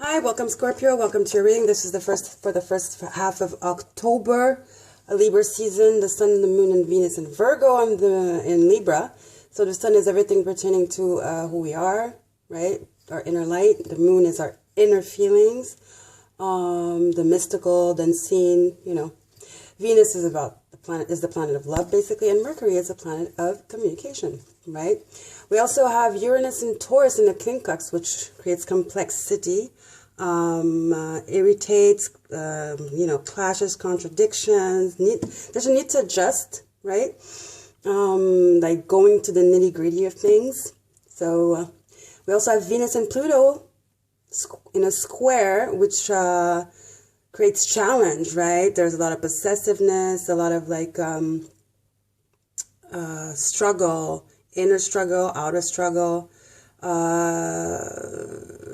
Hi, welcome Scorpio. Welcome to your reading. This is the first half of October, a Libra season. The Sun, the Moon, and Venus in Virgo and in Libra. So the Sun is everything pertaining to who we are, right? Our inner light. The Moon is our inner feelings, the mystical, the unseen. Venus is the planet of love, basically, and Mercury is the planet of communication, right? We also have Uranus and Taurus in the quincunx, which creates complexity, irritates, clashes, contradictions. There's a need to adjust, right? Like going to the nitty-gritty of things. So we also have Venus and Pluto in a square, which creates challenge, right? There's a lot of possessiveness, a lot of struggle, inner struggle, outer struggle.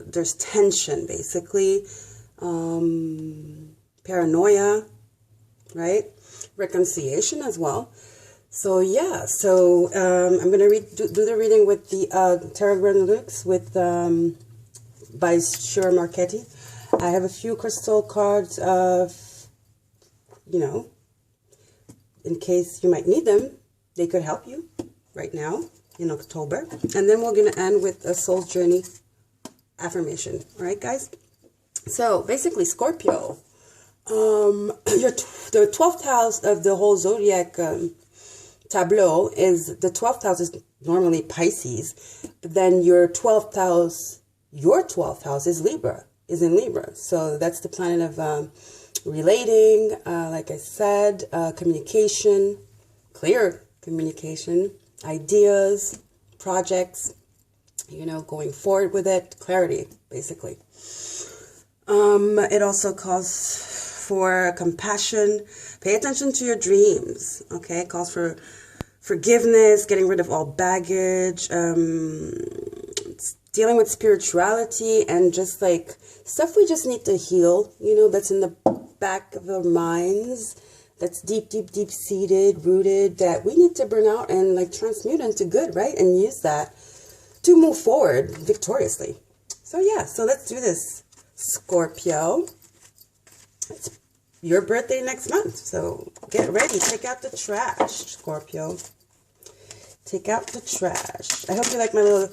There's tension, basically. Paranoia, right? Reconciliation as well. So yeah, I'm gonna do the reading with the Tarot Grenouillettes by Shura Marchetti. I have a few crystal cards in case you might need them. They could help you right now in October. And then we're going to end with a soul's journey affirmation. All right, guys? So basically, Scorpio, the 12th house of the whole zodiac tableau is, the 12th house is normally Pisces, but then your 12th house is Libra. Is in Libra. So that's the planet of relating, like I said, communication, clear communication, ideas, projects, going forward with it, clarity, basically. It also calls for compassion. Pay attention to your dreams, okay? It calls for forgiveness, getting rid of all baggage, dealing with spirituality and just like stuff we just need to heal, that's in the back of our minds, that's deep seated, rooted, that we need to burn out and transmute into good, right? And use that to move forward victoriously. So yeah, so let's do this, Scorpio. It's your birthday next month, so get ready. Take out the trash, Scorpio. Take out the trash. I hope you like my little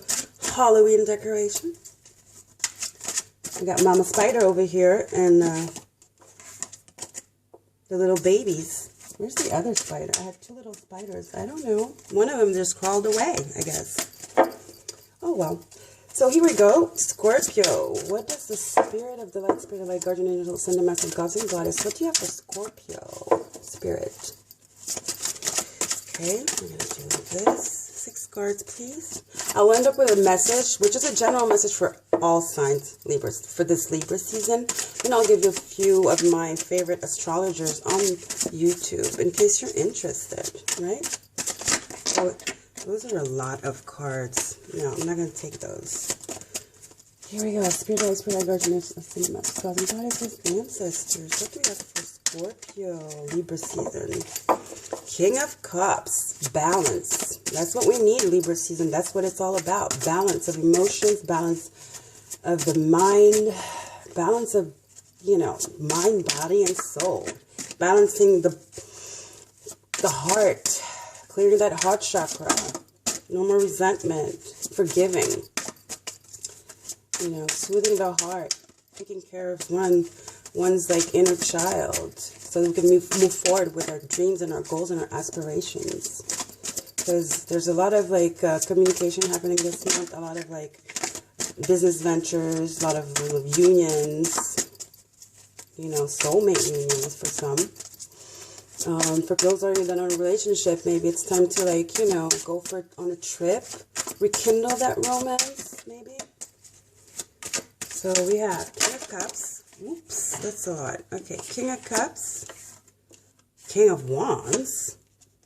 Halloween decoration. I got Mama Spider over here and the little babies. Where's the other spider? I have two little spiders. I don't know. One of them just crawled away, I guess. Oh, well. So here we go. Scorpio. What does the spirit of the light, spirit of light, guardian angel, send a message, gods and goddess? What do you have for Scorpio spirit? Okay, we're going to do this. 6 cards, please. I'll end up with a message, which is a general message for all signs, Libras, for this Libra season. And I'll give you a few of my favorite astrologers on YouTube in case you're interested, right? So, those are a lot of cards. No, I'm not going to take those. Here we go. Spirit of Spirit, guardian, gods and goddesses, ancestors. What do we have for Scorpio Libra season? King of Cups, balance. That's what we need, Libra season. That's what it's all about. Balance of emotions, balance of the mind, balance of, mind, body, and soul. Balancing the heart, clearing that heart chakra. No more resentment, forgiving. Soothing the heart, taking care of one's inner child, so we can move forward with our dreams and our goals and our aspirations. Because there's a lot of communication happening this month, a lot of business ventures, a lot of unions, soulmate unions for some. For those already that are in a relationship, maybe it's time to go on a trip, rekindle that romance, maybe. So we have King of Cups. Oops, that's a lot. Okay, King of Cups, King of Wands,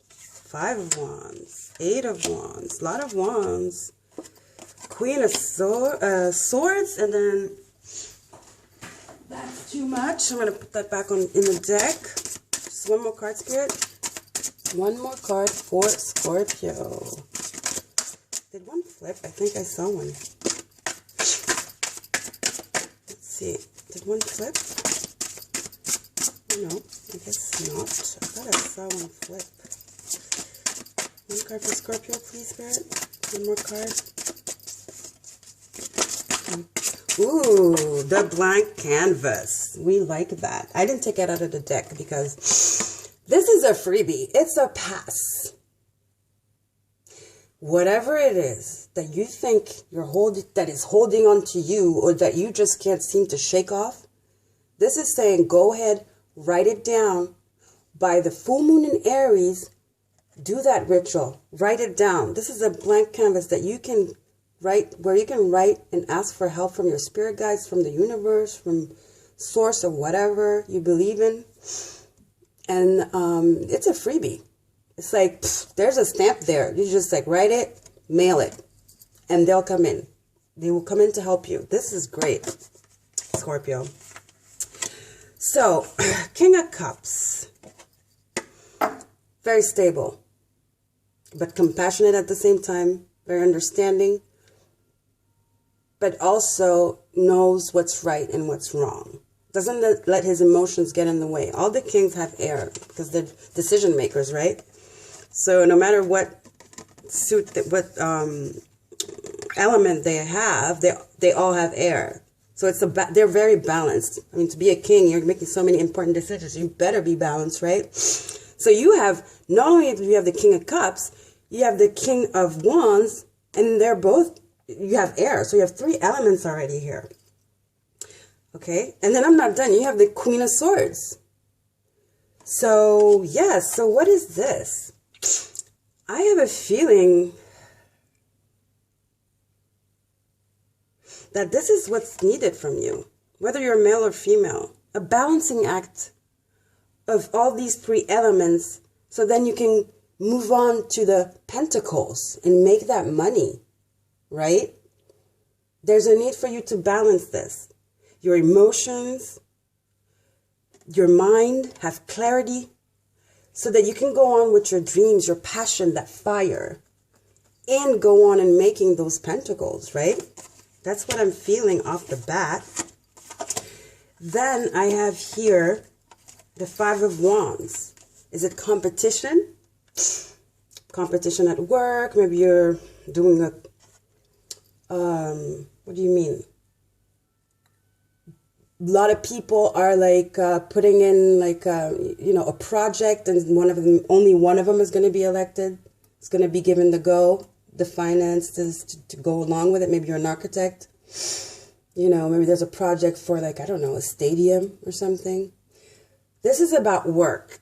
5 of Wands, 8 of Wands, lot of Wands, Queen of Swords, and then that's too much. I'm going to put that back in the deck. Just one more card, Spirit. One more card for Scorpio. Did one flip? I think I saw one. see. Did one flip? No, I guess not. I thought I saw one flip. One card for Scorpio, please, Spirit. One more card. Ooh, the blank canvas. We like that. I didn't take it out of the deck because this is a freebie. It's a pass. Whatever it is that you think that is holding on to you, or that you just can't seem to shake off, this is saying go ahead, write it down. By the full moon in Aries, do that ritual. Write it down. This is a blank canvas that you can write, where you can write and ask for help from your spirit guides, from the universe, from source, or whatever you believe in. And it's a freebie. It's like, there's a stamp there. You just like write it, mail it, and they'll come in. They will come in to help you. This is great, Scorpio. So, King of Cups. Very stable, but compassionate at the same time. Very understanding, but also knows what's right and what's wrong. Doesn't let his emotions get in the way. All the kings have air because they're decision makers, right? So no matter what element they have, they all have air. So they're very balanced. I mean, to be a king, you're making so many important decisions. You better be balanced, right? So you have, not only do you have the King of Cups, you have the King of Wands, and they're both, you have air. So you have 3 elements already here. Okay, and then I'm not done. You have the Queen of Swords. So, yes, so what is this? I have a feeling that this is what's needed from you, whether you're male or female. A balancing act of all these 3 elements, so then you can move on to the pentacles and make that money, right? There's a need for you to balance this. Your emotions, your mind, have clarity, so that you can go on with your dreams, your passion, that fire, and go on and making those pentacles, right? That's what I'm feeling off the bat. Then I have here the 5 of Wands. Is it competition? Competition at work? Maybe you're doing a, what do you mean? A lot of people are like putting in like, a project, and only one of them is going to be elected. It's going to be given the go, the finances to go along with it. Maybe you're an architect. Maybe there's a project for like, I don't know, a stadium or something. This is about work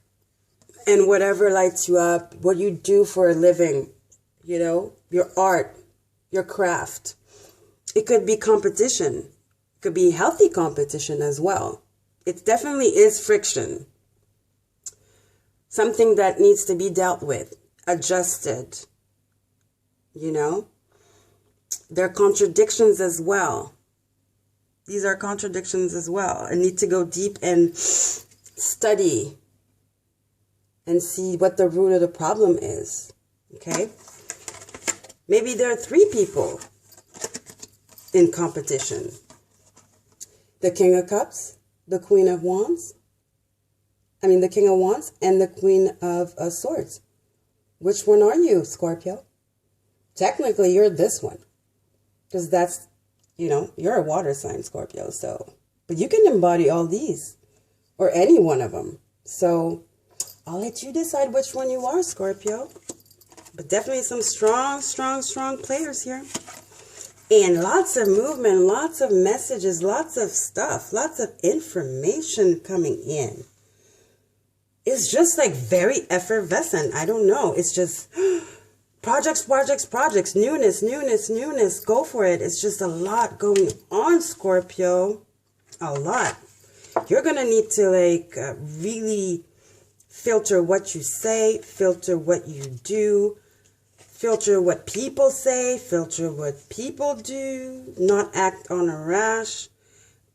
and whatever lights you up, what you do for a living, your art, your craft. It could be competition. It could be healthy competition as well. It definitely is friction. Something that needs to be dealt with, adjusted. There are contradictions as well. These are contradictions as well. I need to go deep and study and see what the root of the problem is. Okay? Maybe there are 3 people in competition. The King of Cups, the Queen of Wands. The King of Wands and the Queen of Swords. Which one are you, Scorpio? Technically, you're this one. Because that's, you're a water sign, Scorpio. So, but you can embody all these. Or any one of them. So, I'll let you decide which one you are, Scorpio. But definitely some strong players here. And lots of movement, lots of messages, lots of stuff, lots of information coming in. It's just like very effervescent. I don't know. It's just projects, newness. Go for it. It's just a lot going on, Scorpio. A lot. You're going to need to really filter what you say, filter what you do, filter what people say, filter what people do, not act on a rash.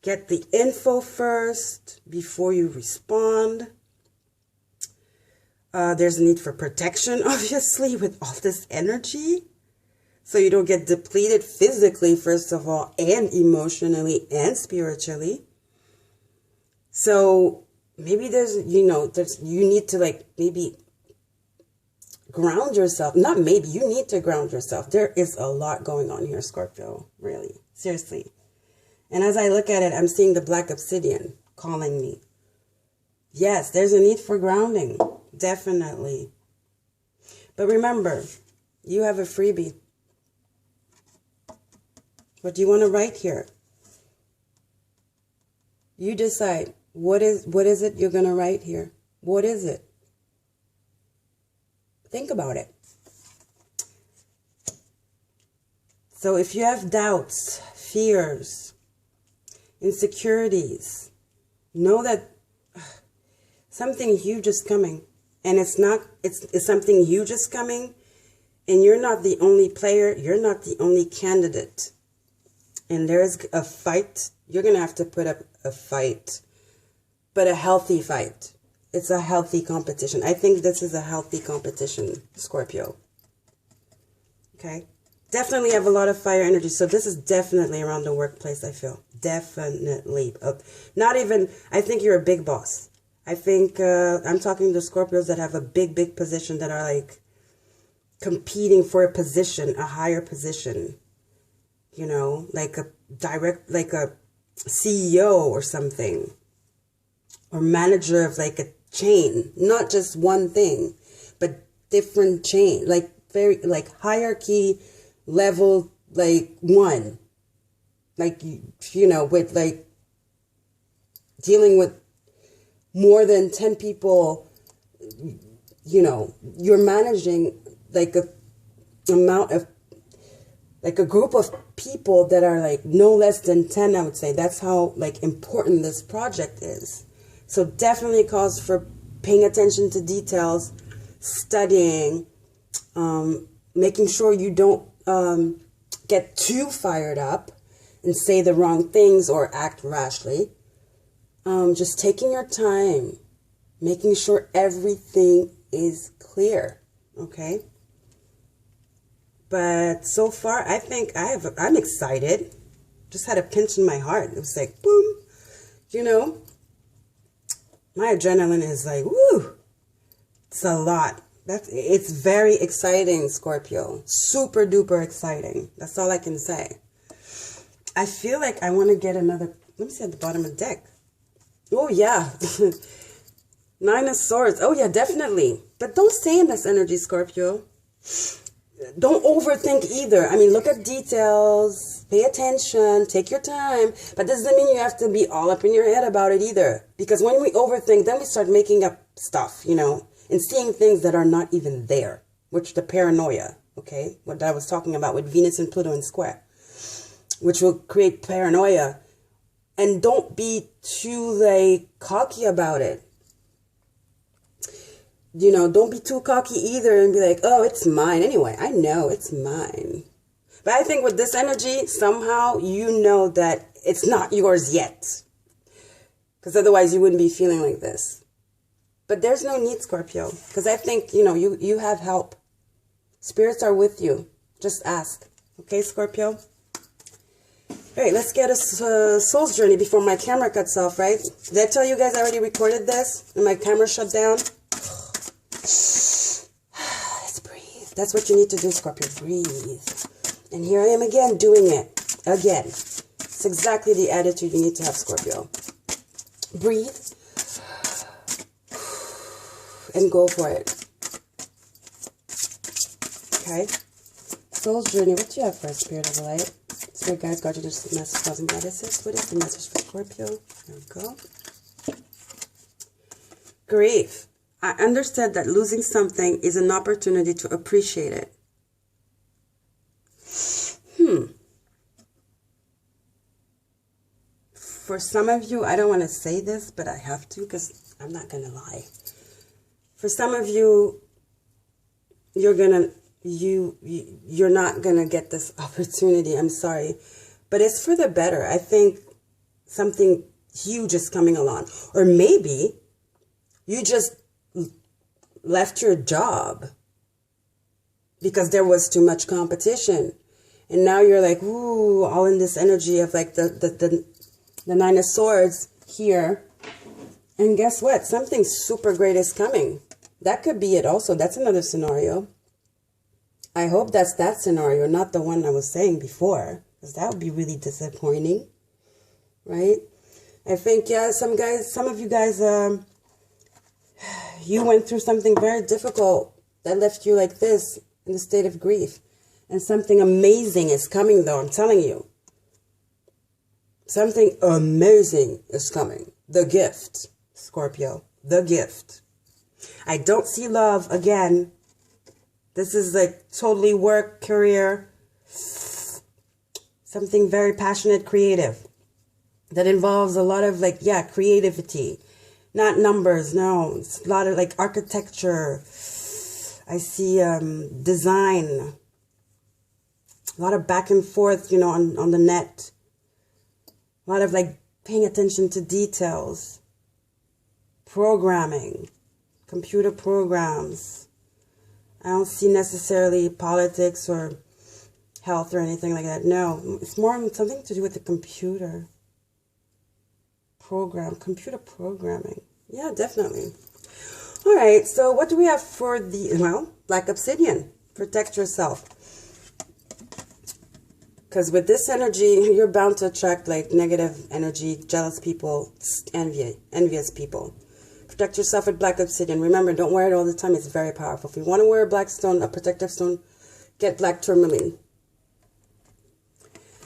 Get the info first before you respond. There's a need for protection, obviously, with all this energy. So you don't get depleted physically, first of all, and emotionally and spiritually. So maybe there's, you need to like maybe ground yourself. Not maybe, you need to ground yourself. There is a lot going on here, Scorpio, really, seriously. And as I look at it, I'm seeing the black obsidian calling me. Yes, there's a need for grounding, definitely. But remember, you have a freebie. What do you want to write here? You decide. What is it you're going to write here? What is it? Think about it. So if you have doubts, fears, insecurities, know that something huge is coming. And it's something huge is coming. And you're not the only player. You're not the only candidate. And there's a fight. You're going to have to put up a fight. But a healthy fight. It's a healthy competition. I think this is a healthy competition, Scorpio. Okay? Definitely have a lot of fire energy. So this is definitely around the workplace, I feel. Definitely. Not even, I think you're a big boss. I think, I'm talking to Scorpios that have a big position that are like competing for a position, a higher position. You know, like a CEO or something. Or manager of like a chain. Not just one thing, but different chain. Like very, like hierarchy level, like 1. Like, with like dealing with more than 10 people, you're managing like a amount of, like a group of people that are like no less than 10, I would say. That's how like important this project is. So definitely calls for paying attention to details, studying, making sure you don't get too fired up and say the wrong things or act rashly. Just taking your time, making sure everything is clear, okay? But so far, I think I'm excited. Just had a pinch in my heart. It was like, boom, my adrenaline is like, woo, it's a lot. It's very exciting, Scorpio. Super duper exciting. That's all I can say. I feel like I want to get another, let me see at the bottom of the deck. Oh, yeah. 9 of Swords. Oh, yeah, definitely. But don't stay in this energy, Scorpio. Don't overthink either. I mean, look at details, pay attention, take your time. But this doesn't mean you have to be all up in your head about it either. Because when we overthink, then we start making up stuff, and seeing things that are not even there, which the paranoia, okay? What I was talking about with Venus and Pluto in square, which will create paranoia. And don't be too, like, cocky about it. Don't be too cocky either and be like, oh, it's mine. Anyway, I know it's mine. But I think with this energy, somehow you know that it's not yours yet. Because otherwise you wouldn't be feeling like this. But there's no need, Scorpio. Because I think, you have help. Spirits are with you. Just ask. Okay, Scorpio? All right, let's get a soul's journey before my camera cuts off, right? Did I tell you guys I already recorded this and my camera shut down? Let's breathe. That's what you need to do, Scorpio. Breathe. And here I am again doing it. Again. It's exactly the attitude you need to have, Scorpio. Breathe. And go for it. Okay? Soul's journey. What do you have for us, Spirit of the Light? Spirit guides, guardians, masters, spells, and goddesses. What is the message for Scorpio? There we go. Grief. I understood that losing something is an opportunity to appreciate it. For some of you, I don't want to say this, but I have to because I'm not going to lie. For some of you, you're not going to get this opportunity. I'm sorry. But it's for the better. I think something huge is coming along. Or maybe you just left your job because there was too much competition. And now you're like, ooh, all in this energy of like the Nine of Swords here. And guess what? Something super great is coming. That could be it also. That's another scenario. I hope that's that scenario, not the one I was saying before, because that would be really disappointing, right? I think, yeah, some of you guys, you went through something very difficult that left you like this in a state of grief. And something amazing is coming, though, I'm telling you. Something amazing is coming. The gift, Scorpio, the gift. I don't see love again. This is like totally work, career, something very passionate, creative. That involves a lot of like, yeah, creativity. Not numbers, no. It's a lot of like architecture. I see design. A lot of back and forth, you know, on the net. A lot of like paying attention to details. Programming. Computer programs. I don't see necessarily politics or health or anything like that. No, it's more something to do with the computer. Computer programming. Yeah, definitely. All right, so what do we have for the, well, Black Obsidian. Protect yourself. Because with this energy, you're bound to attract like negative energy, jealous people, envious people. Protect yourself with Black Obsidian. Remember, don't wear it all the time. It's very powerful. If you want to wear a black stone, a protective stone, get black tourmaline.